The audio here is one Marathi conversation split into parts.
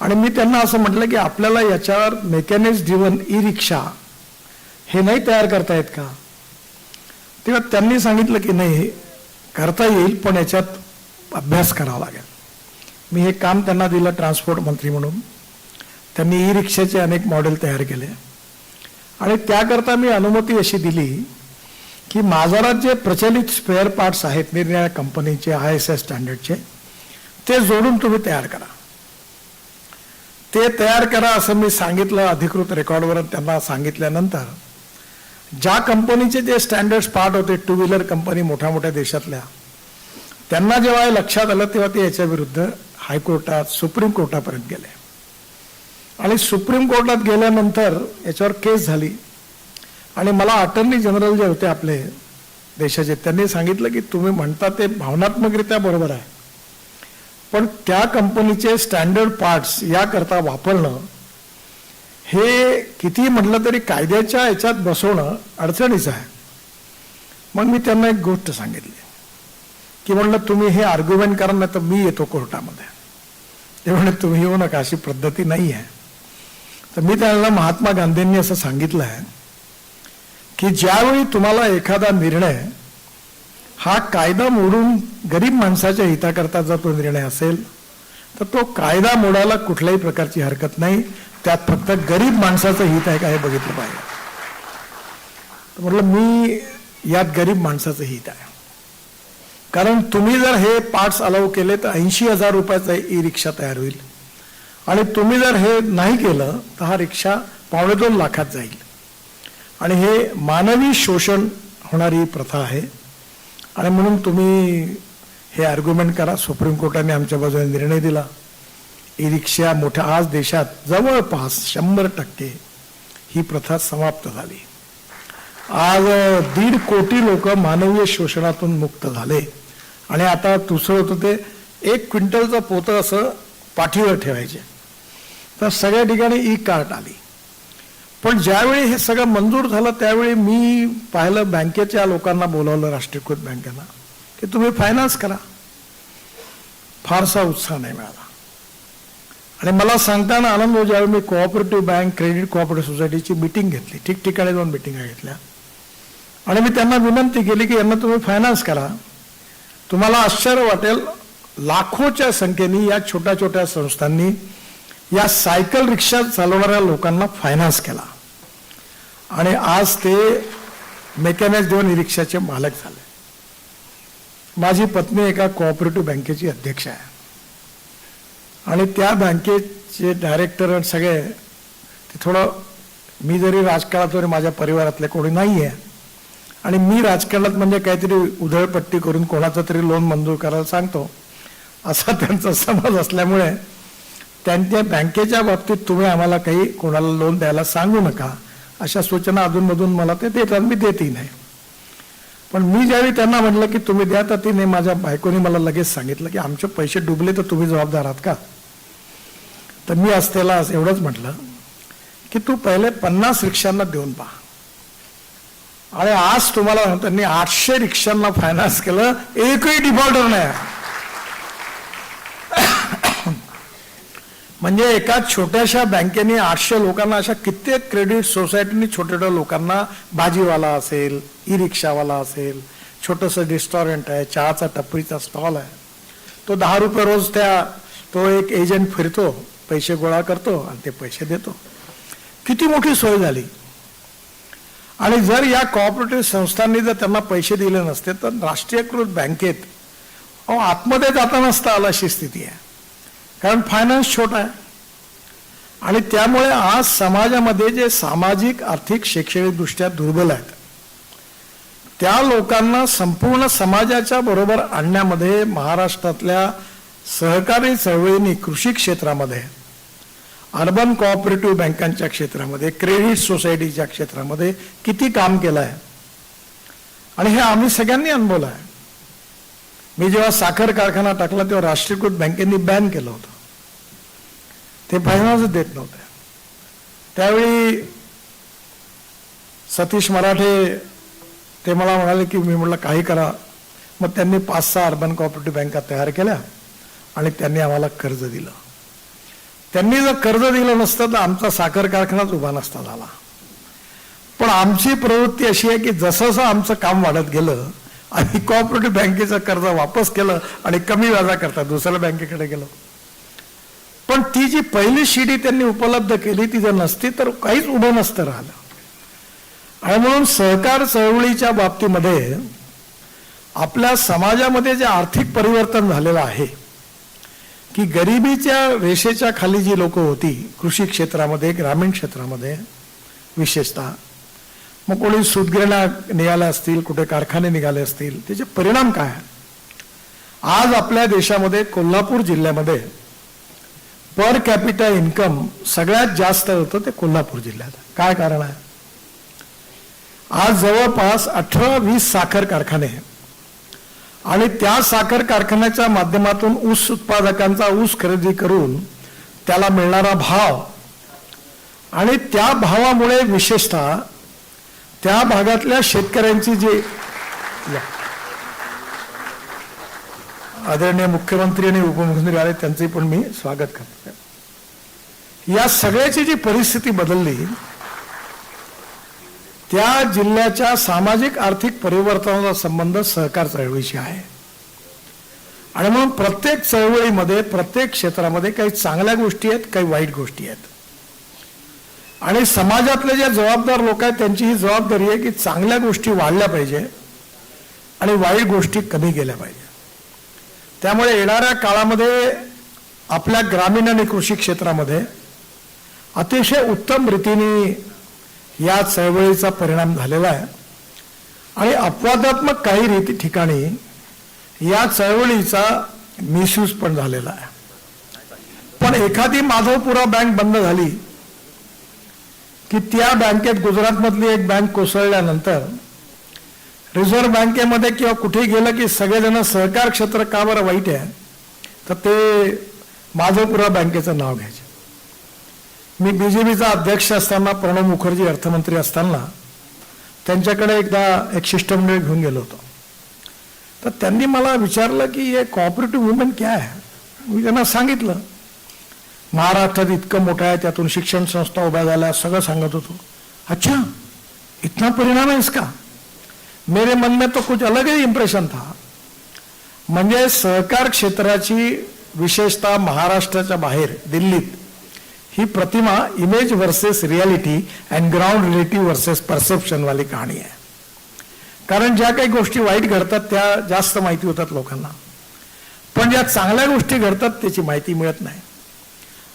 आणि मी त्यांना असं म्हटलं की आपल्याला याच्यावर मेकॅनिक्स ड्रिव्हन ई रिक्षा हे नाही तयार करता येत का? तेव्हा त्यांनी सांगितलं की नाही करता येईल, पण याच्यात अभ्यास करावा लागेल. मी हे काम त्यांना दिलं ट्रान्सपोर्ट मंत्री म्हणून. त्यांनी ई रिक्षाचे अनेक मॉडेल तयार केले आणि त्याकरता मी अनुमती अशी दिली की बाजारात जे प्रचलित स्पेअर पार्ट्स आहेत निरनिराळ्या कंपनीचे ISI स्टँडर्डचे ते जोडून तुम्ही तयार करा. ते तयार करा असं मी सांगितलं अधिकृत रेकॉर्डवर. त्यांना सांगितल्यानंतर ज्या कंपनीचे जे स्टँडर्ड्स पार्ट होते, टू व्हीलर कंपनी मोठ्या मोठ्या देशातल्या, त्यांना जेव्हा हे लक्षात आलं तेव्हा ते याच्या विरुद्ध हायकोर्टात सुप्रीम कोर्टापर्यंत गेले आणि सुप्रीम कोर्टात गेल्यानंतर याच्यावर केस झाली. आणि मला अटर्नी जनरल जे होते आपले देशाचे, त्यांनी सांगितलं की तुम्ही म्हणता ते भावनात्मकरित्या बरोबर आहे, पण त्या कंपनीचे स्टँडर्ड पार्ट्स याकरता वापरणं हे किती म्हटलं तरी कायद्याच्या याच्यात बसवणं अडचणीचं आहे. मग मी त्यांना एक गोष्ट सांगितली की म्हटलं तुम्ही हे आर्ग्युमेंट करा, नाही तर मी येतो कोर्टामध्ये. ते म्हणे तुम्ही येऊ नका, अशी पद्धती नाही आहे. तर मी त्यांना महात्मा गांधींनी असं सांगितलं आहे की ज्यावेळी तुम्हाला एखादा निर्णय हा कायदा मोडून गरीब माणसाच्या हिताकरता जर तो निर्णय असेल तर तो कायदा मोडायला कुठल्याही प्रकारची हरकत नाही, त्यात फक्त गरीब माणसाचं हित आहे का हे बघितलं पाहिजे. तर म्हटलं मी यात गरीब माणसाचं हित आहे, कारण तुम्ही जर हे पार्ट्स अलाउ केले तर 80,000 रुपयाचा ई रिक्षा तयार होईल आणि तुम्ही जर हे नाही केलं तर हा रिक्षा 2.25 लाखात जाईल. आणि हे मानवी शोषण होणारी प्रथा आहे. आणि म्हणून तुम्ही हे आर्ग्युमेंट करा. सुप्रीम कोर्टाने आमच्या बाजूने निर्णय दिला. ई रिक्षा मोठ्या आज देशात जवळपास 100% ही प्रथा समाप्त झाली. आज 1.5 कोटी लोक मानवीय शोषणातून मुक्त झाले. आणि आता दुसरं होतं ते 1 क्विंटलचं पोतं असं पाठीवर ठेवायचे, तर सगळ्या ठिकाणी ई कार्ट आली. पण ज्यावेळी हे सगळं मंजूर झालं त्यावेळी मी पाहिलं, बँकेच्या लोकांना बोलावलं, राष्ट्रीयकृत बँकेला, की तुम्ही फायनान्स करा. फारसा उत्साह नाही मिळाला. आणि मला सांगताना आनंद हो, ज्यावेळी मी कोऑपरेटिव्ह बँक, क्रेडिट कोऑपरेटिव्ह सोसायटीची मीटिंग घेतली, ठिकठिकाणी 2 मिटिंगा घेतल्या आणि मी त्यांना विनंती केली की यांना तुम्ही फायनान्स करा. तुम्हाला आश्चर्य वाटेल, लाखोच्या संख्येने या छोट्या छोट्या संस्थांनी या सायकल रिक्षा चालवणाऱ्या लोकांना फायनान्स केला आणि आज ते मेकॅनिक्स ड्रिव्हन ई रिक्षाचे मालक झाले. माझी पत्नी एका कोऑपरेटिव्ह बँकेची अध्यक्ष आहे आणि त्या बँकेचे डायरेक्टर सगळे ते थोडं, मी जरी राजकारणात तरी माझ्या परिवारातले कोणी नाही आहे आणि मी राजकारणात म्हणजे काहीतरी उधळपट्टी करून कोणाचं तरी लोन मंजूर करायला सांगतो असा त्यांचा समज असल्यामुळे त्यांच्या बँकेच्या बाबतीत तुम्ही आम्हाला काही कोणाला लोन द्यायला सांगू नका अशा सूचना अधूनमधून मला ते देतात. मी देतही नाही. पण मी ज्यावेळी त्यांना म्हटलं की तुम्ही द्या, तर तिने, माझ्या बायकोने मला लगेच सांगितलं की आमचे पैसे डुबले तर तुम्ही जबाबदार आहात का? तर मी आज त्याला एवढंच म्हटलं की तू पहिले 50 रिक्षांना देऊन पहा. आणि आज तुम्हाला त्यांनी 800 रिक्षांना फायनान्स केलं, एकही डिफॉल्टर नाही. म्हणजे एका छोट्याशा बँकेने 800 लोकांना, अशा कित्येक क्रेडिट सोसायटीनी छोट्या छोट्या लोकांना, भाजीवाला असेल, ई रिक्षावाला असेल, छोटंसं रेस्टॉरंट आहे, चहाचा टपरीचा स्टॉल आहे, तो 10 रुपये रोज तो एक एजंट फिरतो, पैसे गोळा करतो आणि ते पैसे देतो. किती मोठी सोय झाली. आणि जर या कोऑपरेटिव्ह संस्थांनी जर त्यांना पैसे दिले नसते तर राष्ट्रीयकृत बँकेत आतमध्ये जाता नसता आला अशी स्थिती आहे, कारण फायनान्स छोटा आहे. आणि त्यामुळे आज समाजामध्ये जे सामाजिक, आर्थिक, शैक्षणिक दृष्ट्या दुर्बल आहेत त्या लोकांना संपूर्ण समाजाच्या बरोबर आणण्यामध्ये महाराष्ट्रातल्या सहकारी चळवळींनी कृषी क्षेत्रामध्ये, अर्बन कोऑपरेटिव्ह बँकांच्या क्षेत्रामध्ये, क्रेडिट सोसायटीच्या क्षेत्रामध्ये किती काम केलं आहे. आणि हे आम्ही सगळ्यांनी अनुभवलं आहे. मी जेव्हा साखर कारखाना टाकला तेव्हा राष्ट्रीयकृत बँकेने बॅन केलं होतं, ते फायनान्स देत नव्हते. त्यावेळी सतीश मराठे ते मला म्हणाले की मी म्हटलं काही करा. मग त्यांनी 5-6 अर्बन कोऑपरेटिव्ह बँका तयार केल्या आणि त्यांनी आम्हाला कर्ज दिलं. त्यांनी जर कर्ज दिलं नसतं तर आमचा साखर कारखानाच उभा नसता झाला. पण आमची प्रवृत्ती अशी आहे की जसं आमचं काम वाढत गेलं आम्ही कोऑपरेटिव्ह बँकेचं कर्ज वापस केलं आणि कमी व्याजाकरता दुसऱ्या बँकेकडे गेलो. पण ती जी पहिली शिडी त्यांनी उपलब्ध केली ती जर नसती तर काहीच उभं नसतं राहिलं. आणि म्हणून सहकार चळवळीच्या बाबतीमध्ये आपल्या समाजामध्ये जे आर्थिक परिवर्तन झालेलं आहे की गरिबीच्या रेषेच्या खाली जी लोक होती कृषी क्षेत्रामध्ये ग्रामीण क्षेत्रामध्ये विशेषतः, मग कोणी सूतगिरण्या निघाल्या असतील, कुठे कारखाने निघाले असतील, त्याचे परिणाम काय आहे. आज आपल्या देशामध्ये कोल्हापूर जिल्ह्यामध्ये पर कॅपिटा इन्कम सगळ्यात जास्त होतं ते कोल्हापूर जिल्ह्यात. काय कारण आहे. आज जवळपास 18-20 साखर कारखाने आणि त्या साखर कारखान्याच्या माध्यमातून ऊस उत्पादकांचा ऊस खरेदी करून त्याला मिळणारा भाव आणि त्या भावामुळे विशेषतः त्या भागातल्या शेतकऱ्यांची जी आदरणीय मुख्यमंत्री आणि उपमुख्यमंत्री आले त्यांचे पण मी स्वागत करतो. या सगळ्याची जी परिस्थिती बदलली त्या जिल्ह्याच्या सामाजिक आर्थिक परिवर्तनाचा संबंध सहकार चळवळीशी आहे. आणि म्हणून प्रत्येक चळवळीमध्ये प्रत्येक क्षेत्रामध्ये काही चांगल्या गोष्टी आहेत, काही वाईट गोष्टी आहेत. आणि समाजातले जे जबाबदार लोक आहेत त्यांची ही जबाबदारी आहे की चांगल्या गोष्टी वाढल्या पाहिजे आणि वाईट गोष्टी कमी केल्या पाहिजे. त्यामुळे येणाऱ्या काळामध्ये आपल्या ग्रामीण आणि कृषी क्षेत्रामध्ये अतिशय उत्तम रीतीने या चळवळीचा परिणाम झालेला आहे. आणि अपवादात्मक काही ठिकाणी या चळवळीचा मिसयूज पण झालेला आहे. पण एखादी माधवपुरा बँक बंद झाली की त्या बँकेत गुजरातमधली एक बँक कोसळल्यानंतर रिझर्व्ह बँकेमध्ये किंवा कुठे गेलं की सगळेजण सहकार क्षेत्र का बरं वाईट आहे तर ते माधवपुरा बँकेचं नाव घ्यायचे. मी बीजेपीचा अध्यक्ष असताना प्रणब मुखर्जी अर्थमंत्री असताना त्यांच्याकडे एकदा एक शिष्टमंडळ घेऊन गेलो होतो. तर त्यांनी मला विचारलं की हे कोऑपरेटिव्ह मुवमेंट क्या है. मी त्यांना सांगितलं महाराष्ट्रात इतकं मोठं आहे, त्यातून शिक्षण संस्था उभ्या झाल्या, सगळं सांगत होतो. अच्छा इतना परिणाम है इसका. मेरे मन में तो कुछ अलग ही इंप्रेशन था. म्हणजे सहकार क्षेत्राची विशेषतः महाराष्ट्राच्या बाहेर दिल्लीत ही प्रतिमा image versus reality and ground relative versus perception वाली कहाणी आहे. कारण ज्या काही गोष्टी वाईट घडतात त्या जास्त माहिती होतात लोकांना, पण ज्या चांगल्या गोष्टी घडतात त्याची माहिती मिळत नाही.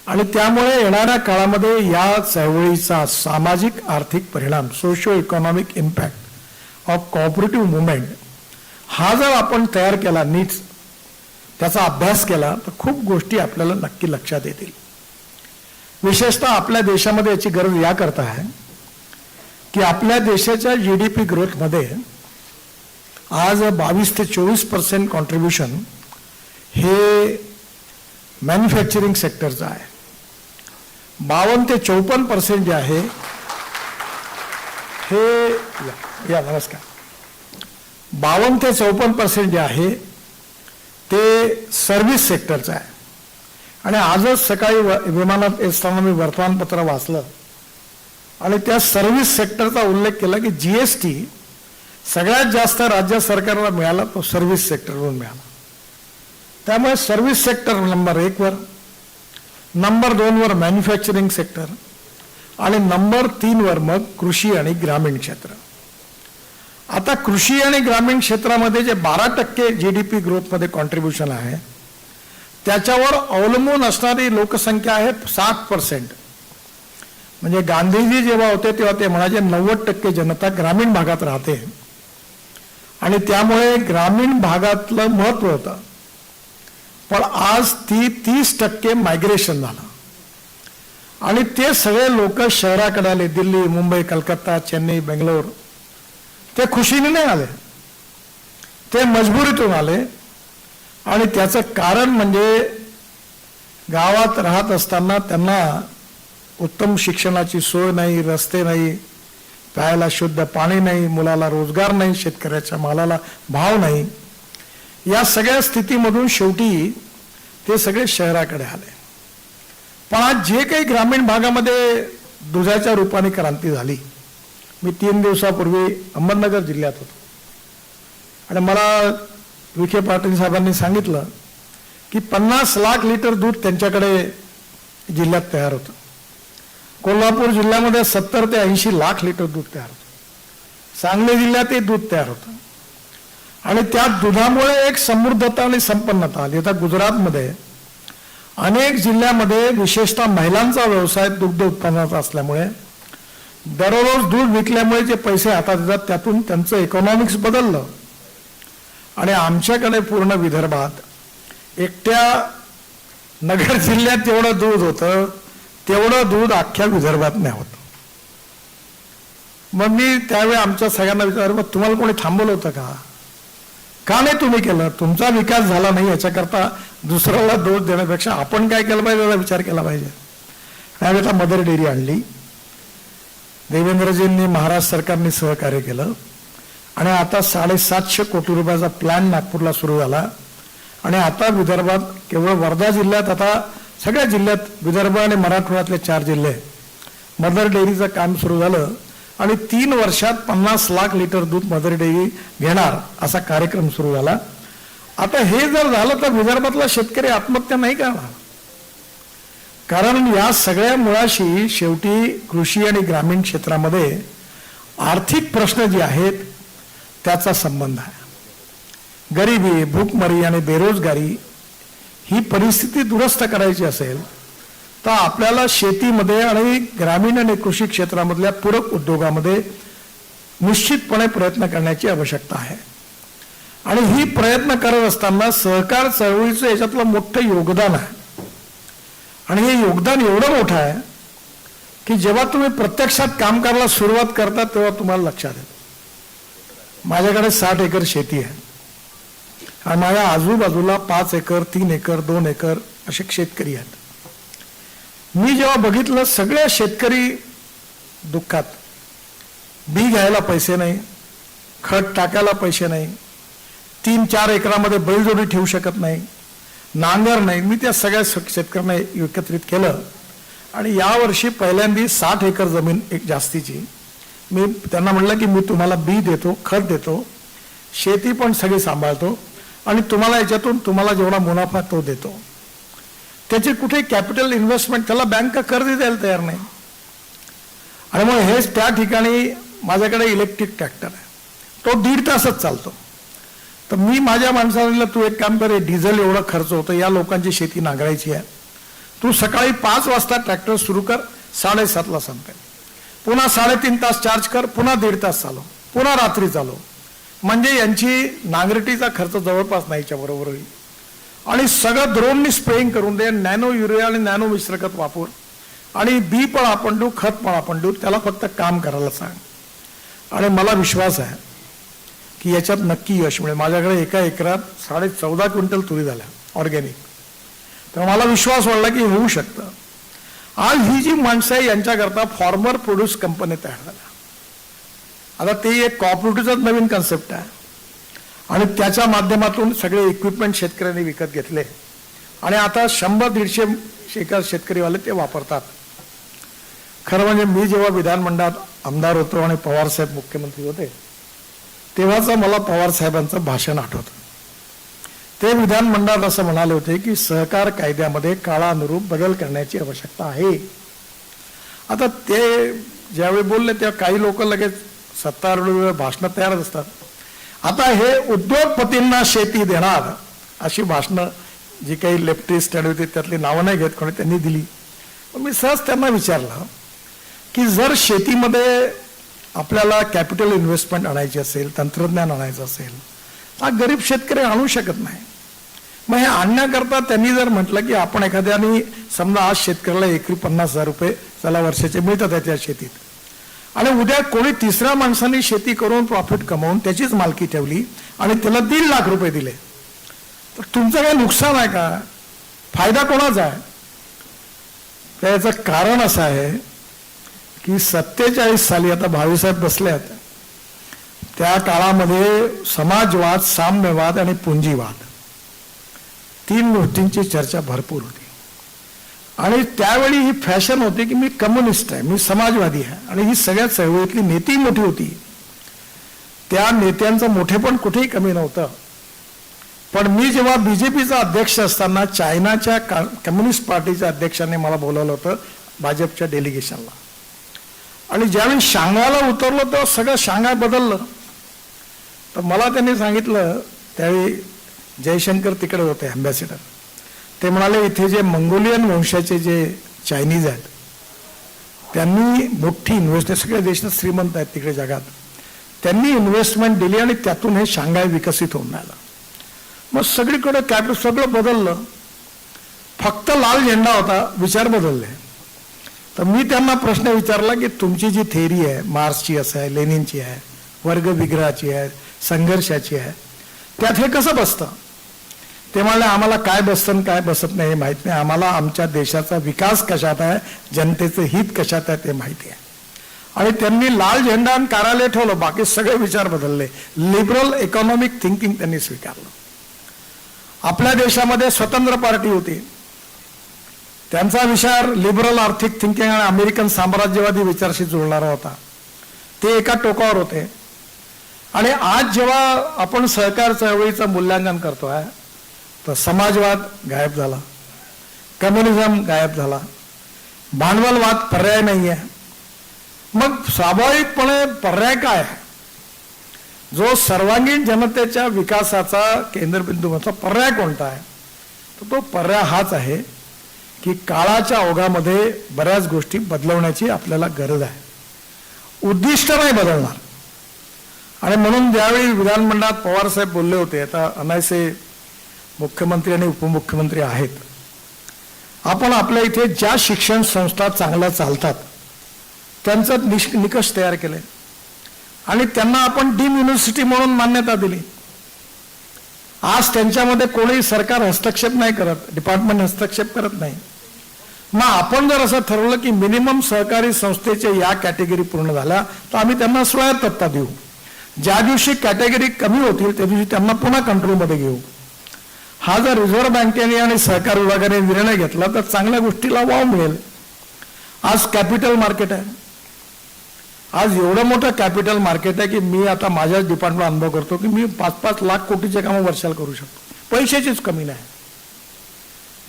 आणि त्यामुळे येणाऱ्या काळामध्ये या चळवळीचा सामाजिक आर्थिक परिणाम socio economic impact of cooperative movement हा जर आपण तयार केला, नीट त्याचा अभ्यास केला तर खूप गोष्टी आपल्याला नक्की लक्षात येतील. विशेषतः आपल्या देशामध्ये याची गरज याकरता आहे की आपल्या देशाच्या GDP ग्रोथमध्ये आज 22 ते 24% कॉन्ट्रीब्युशन हे मॅन्युफॅक्चरिंग सेक्टरचं आहे. 52 ते 54% जे आहे हे या नमस्कार 52 ते 54% जे आहे ते सर्व्हिस सेक्टरचं आहे. आणि आजच सकाळी विमानात असताना मी वर्तमानपत्र वाचलं आणि त्या सर्व्हिस सेक्टरचा उल्लेख केला की GST सगळ्यात जास्त राज्य सरकारला मिळाला तो सर्व्हिस सेक्टरवरून मिळाला. त्यामुळे सर्व्हिस सेक्टर नंबर 1 वर, नंबर 2 वर मॅन्युफॅक्चरिंग सेक्टर आणि नंबर 3 वर मग कृषी आणि ग्रामीण क्षेत्र. आता कृषी आणि ग्रामीण क्षेत्रामध्ये जे 12% GDP ग्रोथमध्ये कॉन्ट्रीब्युशन आहे त्याच्यावर अवलंबून असणारी लोकसंख्या आहे 60%. म्हणजे गांधीजी जेव्हा होते तेव्हा ते म्हणाले 90% जनता ग्रामीण भागात राहते आणि त्यामुळे ग्रामीण भागातलं महत्व होतं. पण आज 30% मायग्रेशन झालं आणि ते सगळे लोक शहराकडे आले. दिल्ली, मुंबई, कलकत्ता, चेन्नई, बेंगलोर. ते खुशीने नाही आले, ते मजबुरीतून आले. आणि त्याचं कारण म्हणजे गावात राहत असताना त्यांना उत्तम शिक्षणाची सोय नाही, रस्ते नाही, प्यायला शुद्ध पाणी नाही, मुलाला रोजगार नाही, शेतकऱ्याच्या मालाला भाव नाही. या सगळ्या स्थितीमधून शेवटी ते सगळे शहराकडे आले. पण आज जे काही ग्रामीण भागामध्ये दुधाच्या रूपाने क्रांती झाली, मी 3 दिवसापूर्वी अहमदनगर जिल्ह्यात होतो आणि मला विखे पाटील साहेबांनी सांगितलं की 50 लाख लिटर दूध त्यांच्याकडे जिल्ह्यात तयार होतं. कोल्हापूर जिल्ह्यामध्ये 70 ते 80 लाख लिटर दूध तयार होतं. सांगली जिल्ह्यातही दूध तयार होतं आणि त्या दुधामुळे एक समृद्धता आणि संपन्नता आली. आता गुजरातमध्ये अनेक जिल्ह्यामध्ये विशेषतः महिलांचा व्यवसाय दुग्ध उत्पादनाचा असल्यामुळे दररोज दूध विकल्यामुळे जे पैसे हातात येतात त्यातून त्यांचं इकॉनॉमिक्स बदललं. आणि आमच्याकडे पूर्ण विदर्भात एकट्या नगर जिल्ह्यात जेवढं दूध होतं तेवढं दूध अख्ख्या विदर्भात नाही होतं. मग मी त्यावेळी आमच्या सगळ्यांना विचारलं, मग तुम्हाला कोणी थांबवलं होतं का नाही तुम्ही केलं? तुमचा विकास झाला नाही याच्याकरता दुसऱ्याला दोष देण्यापेक्षा आपण काय केलं पाहिजे याचा विचार केला पाहिजे. त्यावेळेला मदर डेअरी आणली, देवेंद्रजींनी महाराष्ट्र सरकारने सहकार्य केलं आणि आता 750 कोटी रुपयाचा प्लॅन नागपूरला सुरू झाला. आणि आता विदर्भात केवळ वर्धा जिल्ह्यात, आता सगळ्या जिल्ह्यात विदर्भ आणि मराठवाड्यातले 4 जिल्हे मदर डेअरीचं काम सुरू झालं आणि 3 वर्षात 50 लाख लिटर दूध मदर डेअरी घेणार असा कार्यक्रम सुरू झाला. आता हे जर झालं तर विदर्भातला शेतकरी आत्महत्या नाही करणार, कारण या सगळ्या मुळाशी शेवटी कृषी आणि ग्रामीण क्षेत्रामध्ये आर्थिक प्रश्न जे आहेत त्याचा संबंध आहे. गरिबी, भूकमरी आणि बेरोजगारी ही परिस्थिती दुरुस्त करायची असेल तर आपल्याला शेतीमध्ये आणि ग्रामीण आणि कृषी क्षेत्रामधल्या पूरक उद्योगामध्ये निश्चितपणे प्रयत्न करण्याची आवश्यकता आहे. आणि ही प्रयत्न करत असताना सहकार चळवळीचं याच्यातलं मोठं योगदान आहे. आणि हे योगदान एवढं मोठं आहे की जेव्हा तुम्ही प्रत्यक्षात काम करायला सुरुवात करता तेव्हा तुम्हाला लक्षात येतं. माझ्याकडे 60 एकर शेती आहे आणि माझ्या आजूबाजूला 5 एकर, 3 एकर, 2 एकर असे शेतकरी आहेत. मी जेव्हा बघितलं सगळे शेतकरी दुःखात, बी घ्यायला पैसे नाही, खत टाकायला पैसे नाही, 3-4 एकरामध्ये बैलजोडी ठेवू शकत नाही, नांगर नाही. मी त्या सगळ्या शेतकऱ्यांना एकत्रित केलं आणि यावर्षी पहिल्यांदा 60 एकर जमीन एक जास्तीची मी त्यांना म्हटलं की मी तुम्हाला बी देतो, खत देतो, शेती पण सगळी सांभाळतो आणि तुम्हाला याच्यातून तुम्हाला जेवढा मुनाफा तो देतो. त्याचे कुठे कॅपिटल इन्व्हेस्टमेंट, त्याला बँक कर्ज द्यायला तयार नाही. आणि मग हेच त्या ठिकाणी माझ्याकडे इलेक्ट्रिक ट्रॅक्टर आहे, तो 1.5 तासच चालतो. तर मी माझ्या माणसाला तू एक काम कर, डिझेल एवढं खर्च होतं, या लोकांची शेती नांगरायची आहे, तू सकाळी 5 वाजता ट्रॅक्टर सुरू कर, 7:30ला संपेल, पुन्हा 3.5 तास चार्ज कर, पुन्हा 1.5 तास चालव, पुन्हा रात्री चालव. म्हणजे यांची नांगरटीचा खर्च जवळपास नाहीच्या बरोबर होईल. आणि सगळं ड्रोननी स्प्रेइंग करून दे, नॅनो युरिया आणि नॅनो मिश्र खत वापर, आणि बी पण आपण देऊ, खत पण आपण देऊ, त्याला फक्त काम करायला सांग. आणि मला विश्वास आहे की याच्यात नक्की यश मिळेल. माझ्याकडे एका एकरात 14.5 क्विंटल तुरी झाल्या ऑर्गॅनिक, तर मला विश्वास वाटला की होऊ शकतं. आज ही जी माणसं आहे यांच्याकरता फॉर्मर प्रोड्यूस कंपनी तयार झाल्या. आता ते एक कॉपरेटिव्हचाच नवीन कन्सेप्ट आहे आणि त्याच्या माध्यमातून सगळे इक्विपमेंट शेतकऱ्यांनी विकत घेतले आणि आता 100-150 एकर शेतकरीवाले ते वापरतात. खरं म्हणजे मी जेव्हा विधानमंडळात आमदार होतो आणि पवार साहेब मुख्यमंत्री होते तेव्हाच मला पवार साहेबांचं भाषण आठवतं. ते विधानमंडळात असं म्हणाले होते की सहकार कायद्यामध्ये काळानुरूप बदल करण्याची आवश्यकता आहे. आता ते ज्यावेळी बोलले तेव्हा काही लोक लगेच सत्तारूढ भाषणं तयार असतात. आता हे उद्योगपतींना शेती देणार अशी भाषणं जी काही लेफ्टिस्ट होती त्यातली नावं नाही घेत कोणी, त्यांनी दिली. मी सहज त्यांना विचारलं की जर शेतीमध्ये आपल्याला कॅपिटल इन्व्हेस्टमेंट आणायची असेल, तंत्रज्ञान आणायचं असेल, हा गरीब शेतकरी आणू शकत नाही. मग हे आणण्याकरता त्यांनी जर म्हटलं की आपण एखाद्याने समजा आज शेतकऱ्याला एकरी 50,000 रुपये त्याला वर्षाचे मिळतात त्या शेतीत, आणि उद्या कोणी तिसऱ्या माणसाने शेती करून प्रॉफिट कमावून त्याचीच मालकी ठेवली आणि त्याला 1.5 लाख रुपये दिले, तर तुमचं काय नुकसान आहे का? फायदा कोणाचा आहे? त्याचं कारण असं आहे की 47 साली आता भावीसाहेब बसल्यात त्या काळामध्ये समाजवाद, साम्यवाद आणि पुंजीवाद 3 गोष्टींची चर्चा भरपूर होती. आणि त्यावेळी ही फॅशन होती की मी कम्युनिस्ट आहे, मी समाजवादी आहे, आणि ही सगळ्या चळवळीतली नेती मोठी होती. त्या नेत्यांचं मोठेपण कुठेही कमी नव्हतं. पण मी जेव्हा बीजेपीचा अध्यक्ष असताना चायनाच्या कम्युनिस्ट पार्टीच्या अध्यक्षाने मला बोलावलं होतं भाजपच्या डेलिगेशनला, आणि ज्यावेळी शांघायला उतरलो तेव्हा सगळं शांघाय बदललं. तर मला त्यांनी सांगितलं, त्यावेळी जयशंकर तिकडे होते अँबॅसिडर, ते म्हणाले इथे जे मंगोलियन वंशाचे जे चायनीज आहेत त्यांनी मोठी इन्व्हेस्टमेंट, सगळे देश श्रीमंत आहेत तिकडे जगात, त्यांनी इन्व्हेस्टमेंट दिली आणि त्यातून हे शांघाय विकसित होऊन राहिलं. मग सगळीकडे कॅपिटल सगळं बदललं, फक्त लाल झेंडा होता, विचार बदलले. तर मी त्यांना प्रश्न विचारला की तुमची जी थेअरी आहे मार्क्सची असं आहे, लेनिनची आहे, वर्गविग्रहाची आहे, संघर्षाची आहे, त्यात हे कसं बसतं? ते म्हणाले आम्हाला काय बसतं काय बसत नाही हे माहीत नाही, आम्हाला आमच्या देशाचा विकास कशात आहे, जनतेचं हित कशात आहे ते माहिती आहे. आणि त्यांनी लाल झेंडा आणि कार्यालय ठेवलं, बाकी सगळे विचार बदलले. लिबरल इकॉनॉमिक थिंकिंग त्यांनी स्वीकारलं. आपल्या देशामध्ये स्वतंत्र पार्टी होती, त्यांचा विचार लिबरल आर्थिक थिंकिंग आणि अमेरिकन साम्राज्यवादी विचारशी जुळणारा होता. ते एका टोकावर होते. आणि आज जेव्हा आपण सहकार चळवळीचं मूल्यांकन करतोय तर समाजवाद गायब झाला, कम्युनिझम गायब झाला, भांडवलवाद पर्याय नाही आहे. मग स्वाभाविकपणे पर्याय काय आहे? जो सर्वांगीण जनतेच्या विकासाचा केंद्रबिंदू होता, पर्याय कोणता आहे? तर तो पर्याय हाच आहे की काळाच्या ओघामध्ये बऱ्याच गोष्टी बदलवण्याची आपल्याला गरज आहे. उद्दिष्ट नाही बदलणार. आणि म्हणून ज्यावेळी विधानमंडळात पवार साहेब बोलले होते, आता अनायसे मुख्यमंत्री आणि उपमुख्यमंत्री आहेत, आपण आपल्या इथे ज्या शिक्षण संस्था चांगल्या चालतात त्यांचं निकष तयार केले आणि त्यांना आपण डीम युनिव्हर्सिटी म्हणून मान्यता दिली. आज त्यांच्यामध्ये कोणी सरकार हस्तक्षेप नाही करत, डिपार्टमेंट हस्तक्षेप करत नाही. मग आपण जर असं ठरवलं की मिनिमम सहकारी संस्थेचे या कॅटेगरी पूर्ण झाल्या तर आम्ही त्यांना स्वायत्तता देऊ. ज्या दिवशी कॅटेगरी कमी होतील त्या दिवशी त्यांना पुन्हा कंट्रोलमध्ये घेऊ. हा जर रिझर्व्ह बँकेने आणि सहकार विभागाने निर्णय घेतला तर चांगल्या गोष्टीला वाव मिळेल. आज कॅपिटल मार्केट आहे, आज एवढं मोठं कॅपिटल मार्केट आहे की मी आता माझ्याच डिपार्टमेंटला अनुभव करतो की मी 5-5 लाख कोटीचे कामं वर्षाला करू शकतो. पैशाचीच कमी नाही.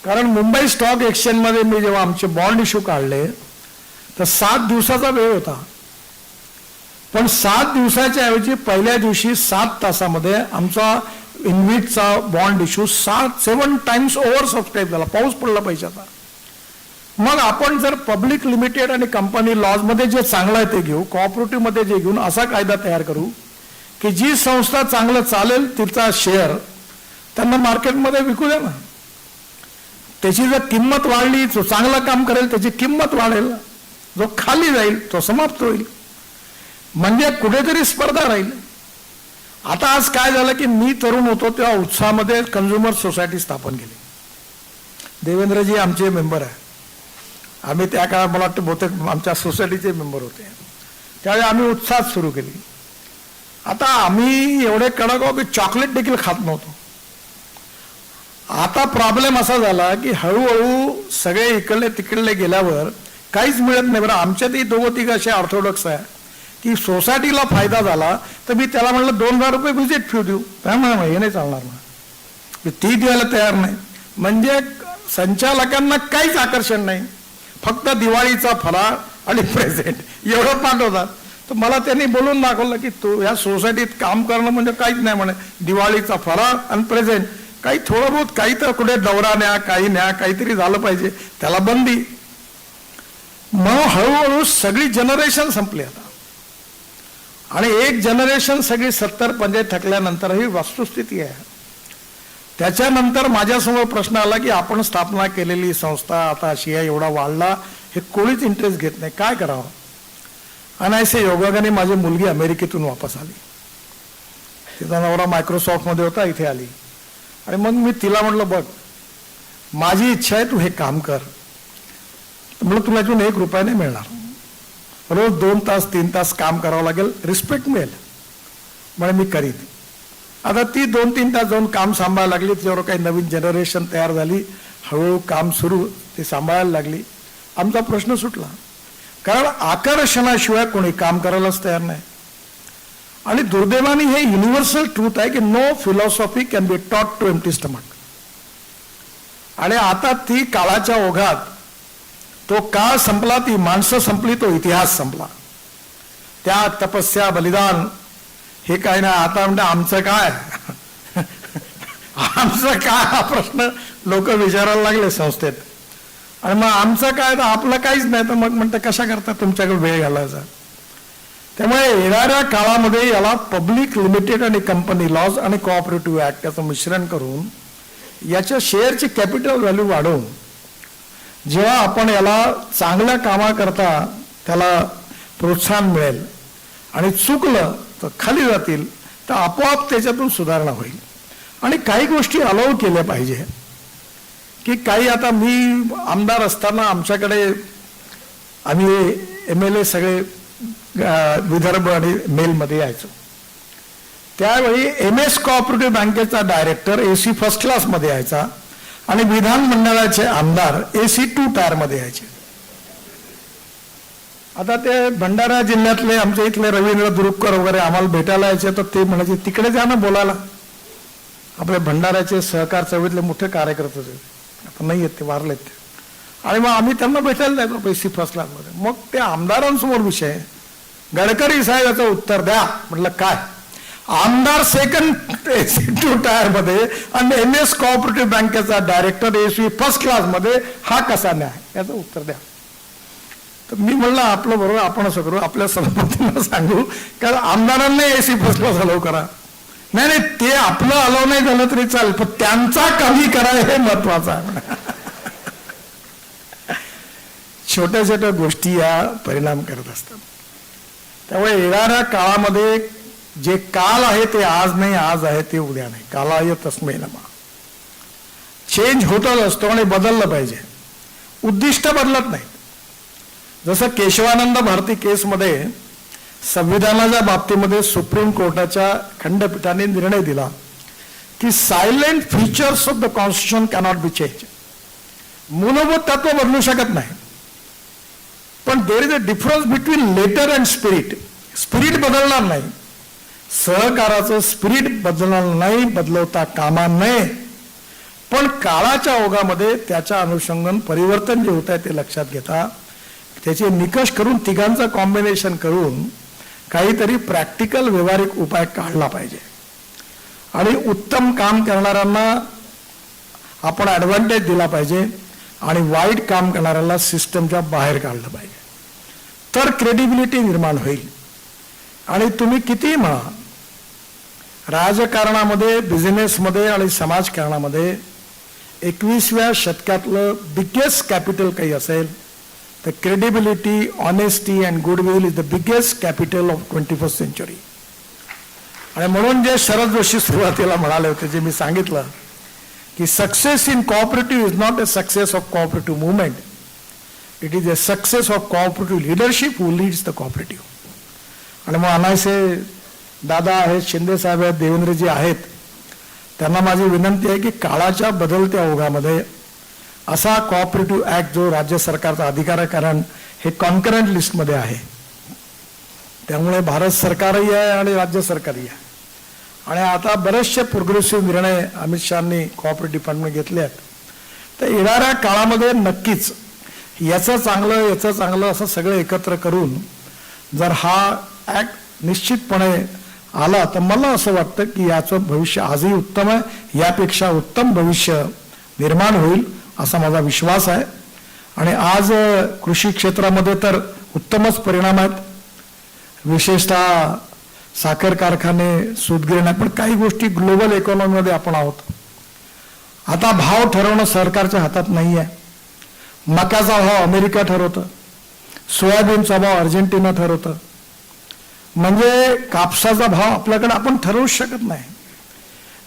कारण मुंबई स्टॉक एक्सचेंजमध्ये मी जेव्हा आमचे बॉन्ड इश्यू काढले तर 7 दिवसाचा वेळ होता, पण 7 दिवसाच्या ऐवजी पहिल्या दिवशी 7 तासामध्ये आमचा इन्व्हिटचा bond issue 7 times oversubscribe झाला. पाऊस पडला पैशाचा. मग आपण जर पब्लिक लिमिटेड आणि कंपनी लॉजमध्ये जे चांगलं आहे ते घेऊ, कोऑपरेटिव्हमध्ये जे घेऊन असा कायदा तयार करू की जी संस्था चांगलं चालेल तिचा शेअर त्यांना मार्केटमध्ये विकू द्या ना. त्याची जर किंमत वाढली, जो चांगलं काम करेल त्याची किंमत वाढेल, जो खाली जाईल तो समाप्त होईल. म्हणजे कुठेतरी स्पर्धा राहील. आता आज काय झालं की मी तरुण होतो तेव्हा उत्साहामध्ये कन्झ्युमर सोसायटी स्थापन केली. देवेंद्रजी आमचे मेंबर आहे. आम्ही त्या काळात मला वाटतं बहुतेक आमच्या सोसायटीचे मेंबर होते. त्यावेळी आम्ही उत्साहात सुरू केली. आता आम्ही एवढे कडक आहोत की चॉकलेट देखील खात नव्हतो. आता प्रॉब्लेम असा झाला की हळूहळू सगळे इकडले तिकडले गेल्यावर काहीच मिळत नाही. बरं, आमच्यातही 2-3 असे ऑर्थोडॉक्स आहे की सोसायटीला फायदा झाला तर मी त्याला म्हटलं 2000 रुपये व्हिजिट फी देऊ. त्यामुळे हे नाही चालणार ना, ती द्यायला तयार नाही. म्हणजे संचालकांना काहीच आकर्षण नाही, फक्त दिवाळीचा फराळ आणि प्रेझेंट एवढं पाठवतात. तर मला त्यांनी बोलून दाखवलं की तू या सोसायटीत काम करणं म्हणजे काहीच नाही म्हणे, दिवाळीचा फराळ आणि प्रेझेंट. काही थोडं बहुत काही तर कुठे दौरा न्या, काही न्या, काहीतरी झालं पाहिजे, त्याला बंदी. मग हळूहळू सगळी जनरेशन संपली आता. आणि एक जनरेशन सगळी 70-50 थकल्यानंतर ही वस्तुस्थिती आहे. त्याच्यानंतर माझ्यासमोर प्रश्न आला की आपण स्थापना केलेली संस्था आता अशी आहे, एवढा वाढला, हे कोणीच इंटरेस्ट घेत नाही, काय करावं. आणि असे योगाने माझी मुलगी अमेरिकेतून वापस आली. तिचा नवरा मायक्रोसॉफ्टमध्ये होता, इथे आली. आणि मग मी तिला म्हटलं बघ माझी इच्छा आहे तू हे काम कर. म्हणून तुला इथून 1 रुपया नाही मिळणार, रोज 2 तास 3 तास काम करावं लागेल, रिस्पेक्ट मिळेल. म्हणजे मी करीन. आता ती 2-3 तास जाऊन काम सांभाळायला लागली. त्याच्यावर काही नवीन जनरेशन तयार झाली. हळूहळू काम सुरू ते सांभाळायला लागली. आमचा प्रश्न सुटला, कारण आकर्षणाशिवाय कोणी काम करायलाच तयार नाही. आणि दुर्दैवाने हे युनिव्हर्सल ट्रूथ आहे की no philosophy can be taught to empty stomach. आणि आता ती काळाच्या ओघात तो काळ संपला, ती माणसं संपली, तो इतिहास संपला. त्याग, तपस्या, बलिदान हे काय नाही. आता म्हणजे आमचं काय आमचं काय हा प्रश्न लोक विचारायला लागले संस्थेत. आणि मग आमचं काय, तर आपलं काहीच नाही. तर मग म्हणतं कशा करता तुमच्याकडे वेळ घालायचा. त्यामुळे येणाऱ्या काळामध्ये याला पब्लिक लिमिटेड आणि कंपनी लॉज आणि कोऑपरेटिव्ह ऍक्ट याचं मिश्रण करून याच्या शेअरची कॅपिटल व्हॅल्यू वाढवून जेव्हा आपण याला चांगल्या कामाकरता त्याला प्रोत्साहन मिळेल आणि चुकलं तर खाली जातील, तर आपोआप त्याच्यातून सुधारणा होईल. आणि काही गोष्टी अलाव केल्या पाहिजे की काही. आता मी आमदार असताना आमच्याकडे आम्ही MLA सगळे विदर्भ आणि मेलमध्ये यायचो. त्यावेळी MS कोऑपरेटिव्ह बँकेचा डायरेक्टर AC फर्स्ट क्लासमध्ये यायचा आणि विधानमंडळाचे आमदार AC 2 टायरमध्ये यायचे. आता ते भंडारा जिल्ह्यातले आमच्या इथले रवींद्र दुरुपकर वगैरे आम्हाला भेटायला यायचे, तर ते म्हणायचे तिकडे जा ना बोलायला. आपले भंडाऱ्याचे सहकार चळवळीतले मोठे कार्यकर्ते होते, आता नाही आहेत ते, वारलेत ते. आणि मग आम्ही त्यांना भेटायला जायचो AC फर्स्ट क्लासमध्ये. मग ते आमदारांसमोर विषय, गडकरी साहेब याचं उत्तर द्या. म्हटलं काय, आमदार सेकंड AC 2 टायरमध्ये आणि MS कोऑपरेटिव्ह बँकेचा डायरेक्टर AC फर्स्ट क्लासमध्ये, हा कसा न्याय, याचं उत्तर द्या. तर मी म्हणलं आपलं बरोबर आपण असं करू, आपल्या सभापतींना सांगू कारण आमदारांना AC फर्स्ट क्लास अलाव करा. नाही नाही, ते आपलं अलाव नाही झालं तरी चालेल, पण त्यांचा कमी करा हे महत्वाचं आहे. छोट्या छोट्या गोष्टी या परिणाम करत असतात. त्यामुळे येणाऱ्या काळामध्ये जे काल आहे ते आज नाही, आज आहे ते उद्या नाही. कालाय तस्मै नमः. चेंज होतच असतो आणि बदललं पाहिजे, उद्दिष्ट बदलत नाही. जसं केशवानंद भारती केसमध्ये संविधानाच्या बाबतीमध्ये सुप्रीम कोर्टाच्या खंडपीठाने निर्णय दिला की silent features of the constitution cannot be change. मूलभूत तत्व बदलू शकत नाही, पण there is a difference between letter and spirit. Spirit बदलणार नाही, सहकाराचं स्पिरिट बदलणार नाही, बदलवता कामा नये. पण काळाच्या ओघामध्ये त्याच्या अनुषंगाने परिवर्तन जे होत आहे ते लक्षात घेता त्याचे निकष करून तिघांचं कॉम्बिनेशन करून काहीतरी प्रॅक्टिकल व्यवहारिक उपाय काढला पाहिजे. आणि उत्तम काम करणाऱ्यांना आपण ॲडव्हान्टेज दिला पाहिजे आणि वाईट काम करणाऱ्याला सिस्टमच्या बाहेर काढलं पाहिजे, तर क्रेडिबिलिटी निर्माण होईल. आणि तुम्ही कितीही म्हणा, राजकारणामध्ये, बिझनेसमध्ये आणि समाजकारणामध्ये 21व्या शतकातलं बिगेस्ट कॅपिटल काही असेल तर credibility, honesty and goodwill is the biggest capital of 21st century. आणि म्हणून जे शरद जोशी सुरुवातीला म्हणाले होते, जे मी सांगितलं की success in cooperative is not a success of cooperative movement, it is a success of cooperative leadership who leads the cooperative. आणि मग अनायसे दादा आहेत, शिंदे साहेब आहेत, देवेंद्रजी आहेत, त्यांना माझी विनंती आहे की काळाच्या बदलत्या ओघामध्ये असा कोऑपरेटिव्ह ऍक्ट जो राज्य सरकारचा अधिकार आहे, कारण हे कॉन्करंट लिस्टमध्ये आहे, त्यामुळे भारत सरकारही आहे आणि राज्य सरकारही आहे. आणि आता बरेचसे प्रोग्रेसिव्ह निर्णय अमित शहानी कोऑपरेटिव्ह डिपार्टमेंट घेतले आहेत. तर येणाऱ्या काळामध्ये नक्कीच याचं चांगलं असं सगळं एकत्र करून जर हा ऍक्ट निश्चितपणे आला तर मला असं वाटतं की याचं भविष्य आजही उत्तम आहे, यापेक्षा उत्तम भविष्य निर्माण होईल असा माझा विश्वास आहे. आणि आज कृषी क्षेत्रामध्ये तर उत्तमच परिणाम आहेत, विशेषतः साखर कारखाने, सूतगिरण्या, पण काही गोष्टी ग्लोबल इकॉनॉमीमध्ये आपण आहोत. आता भाव ठरवणं सरकारच्या हातात नाही आहे. मक्याचा भाव अमेरिका ठरवतं, सोयाबीनचा भाव अर्जेंटिना ठरवतं, म्हणजे कापसाचा भाव आपल्याकडे आपण ठरवूच शकत नाही.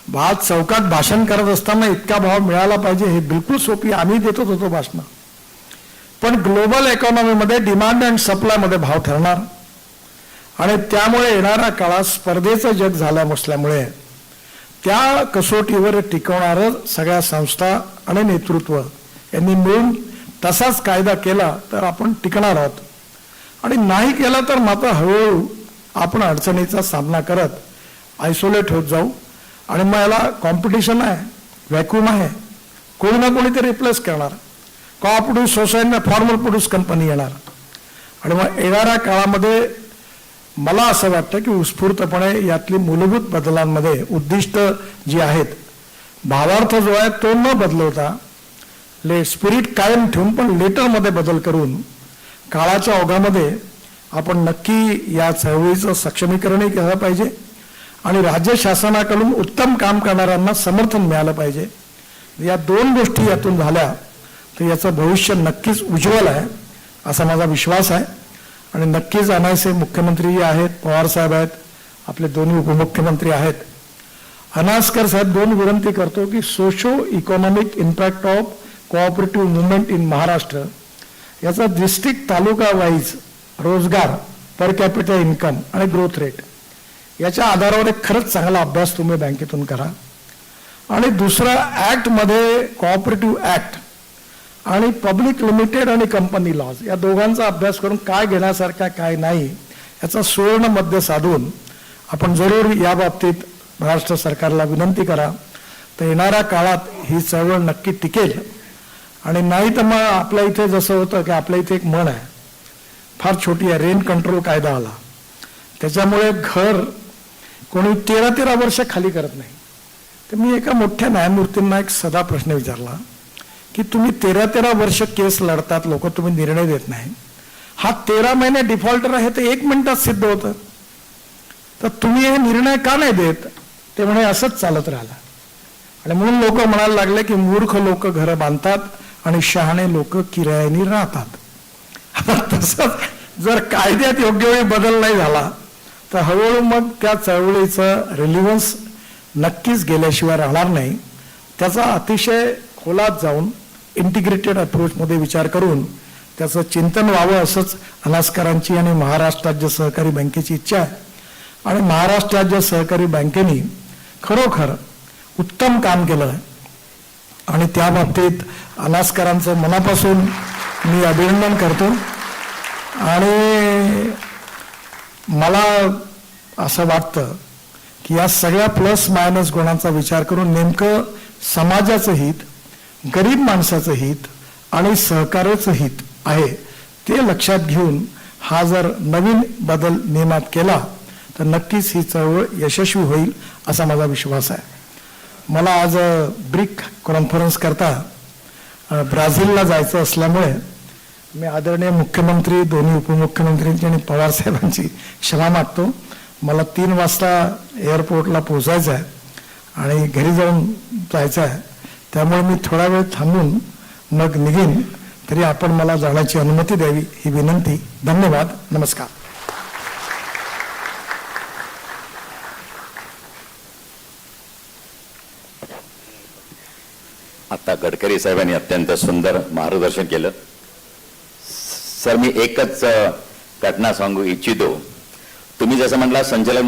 भात चौकात भाषण करत असताना इतका भाव मिळाला पाहिजे हे बिलकुल सोपी, आम्ही देतच होतो भाषण. पण ग्लोबल इकॉनॉमीमध्ये डिमांड अँड सप्लायमध्ये भाव ठरणार. आणि त्यामुळे येणाऱ्या काळात स्पर्धेचं जग झालं असल्यामुळे त्या कसोटीवर टिकवणारं सगळ्या संस्था आणि नेतृत्व यांनी मिळून तसाच कायदा केला तर आपण टिकणार आहोत, आणि नाही केला तर मात्र हळूहळू आपण अडचणीचा सामना करत आयसोलेट होत जाऊ, आणि मग याला कॉम्पिटिशन आहे, व्हॅक्यूम आहे, कोणी ना कोणी ते रिप्लेस करणार, कॉप्रोड्यूस सोसायटी फॉर्मल प्रोड्यूस कंपनी येणार, आणि मग येणाऱ्या काळामध्ये मला असं वाटतं की उत्स्फूर्तपणे यातली मूलभूत बदलांमध्ये उद्दिष्ट जी आहेत, भावार्थ जो आहे तो न बदलवता स्पिरिट कायम ठेवून पण लेटरमध्ये बदल करून काळाच्या ओघामध्ये आपण नक्की या चळवळीचं सक्षमीकरणही केलं पाहिजे, आणि राज्य शासनाकडून उत्तम काम करणाऱ्यांना समर्थन मिळालं पाहिजे. या दोन गोष्टी यातून झाल्या तर याचं भविष्य नक्कीच उज्ज्वल आहे असा माझा विश्वास आहे. आणि नक्कीच अनायसे मुख्यमंत्री आहेत, पवार साहेब आहेत, आपले दोन्ही उपमुख्यमंत्री आहेत. हनासकर साहेब, दोन विनंती करतो की socio economic impact of cooperative movement in Maharashtra याचा डिस्ट्रिक्ट तालुका वाईज रोजगार, पर कॅपिटल इन्कम आणि ग्रोथ रेट याच्या आधारावर एक खरंच चांगला अभ्यास तुम्ही बँकेतून करा. आणि दुसरा ॲक्टमध्ये कोऑपरेटिव्ह ॲक्ट आणि पब्लिक लिमिटेड आणि कंपनी लॉज या दोघांचा अभ्यास करून काय घेण्यासारखा काय नाही याचा सुवर्ण मध्य साधून आपण जरूर या बाबतीत महाराष्ट्र सरकारला विनंती करा, तर येणाऱ्या काळात ही चळवळ नक्की टिकेल. आणि नाही तर मग आपल्या इथे जसं होतं की आपल्या इथे एक म्हण आहे, फार छोटी आहे, रेंट कंट्रोल कायदा आला, त्याच्यामुळे घर कोणी 13-13 वर्ष खाली करत नाही. तर मी एका मोठ्या न्यायमूर्तींना एक सदा प्रश्न विचारला की तुम्ही 13-13 वर्ष केस लढतात लोक, तुम्ही निर्णय देत नाही, हा 13 महिने डिफॉल्टर आहे तर 1 मिनिटात सिद्ध होतं, तर तुम्ही हे निर्णय का नाही देत? ते म्हणे असंच चालत राहिलं. आणि म्हणून लोक म्हणायला लागले की मूर्ख लोक घरं बांधतात आणि शहाणे लोक किरायाने राहतात. तसंच जर कायद्यात योग्य वेळी बदल नाही झाला तर हळूहळू मग त्या चळवळीचं रिलिव्हन्स नक्कीच गेल्याशिवाय राहणार नाही. त्याचा अतिशय खोलात जाऊन इंटिग्रेटेड अप्रोचमध्ये विचार करून त्याचं चिंतन व्हावं असंच हनासकरांची आणि महाराष्ट्र राज्य सहकारी बँकेची इच्छा आहे. आणि महाराष्ट्र राज्य सहकारी बँकेने खरोखर उत्तम काम केलं आहे, आणि त्या बाबतीत हनासकरांचं मनापासून मी अभिनंदन करतो. आणि मला असं वाटतं की या सगळ्या प्लस मायनस गुणांचा विचार करून नेमकं समाजाचं हित, गरीब माणसाचं हित आणि सहकार्याचं हित आहे ते लक्षात घेऊन हा जर नवीन बदल नियमात केला तर नक्कीच ही चळवळ यशस्वी होईल असा माझा विश्वास आहे. मला आज ब्रिक कॉन्फरन्स करता ब्राझीलला जायचं असल्यामुळे मी आदरणीय मुख्यमंत्री, दोन्ही उपमुख्यमंत्र्यांची आणि पवार साहेबांची क्षमा मागतो. मला 3 वाजता एअरपोर्टला पोहोचायचं आहे आणि घरी जाऊन जायचं आहे, त्यामुळे मी थोडा वेळ थांबून मग निघेन, तरी आपण मला जाण्याची अनुमती द्यावी ही विनंती. धन्यवाद. नमस्कार. आता गडकरी साहेबांनी अत्यंत सुंदर मार्गदर्शन केलं. सर, मी एकच घटना सांगू इच्छितो. तुम्ही जसं म्हटला संचालक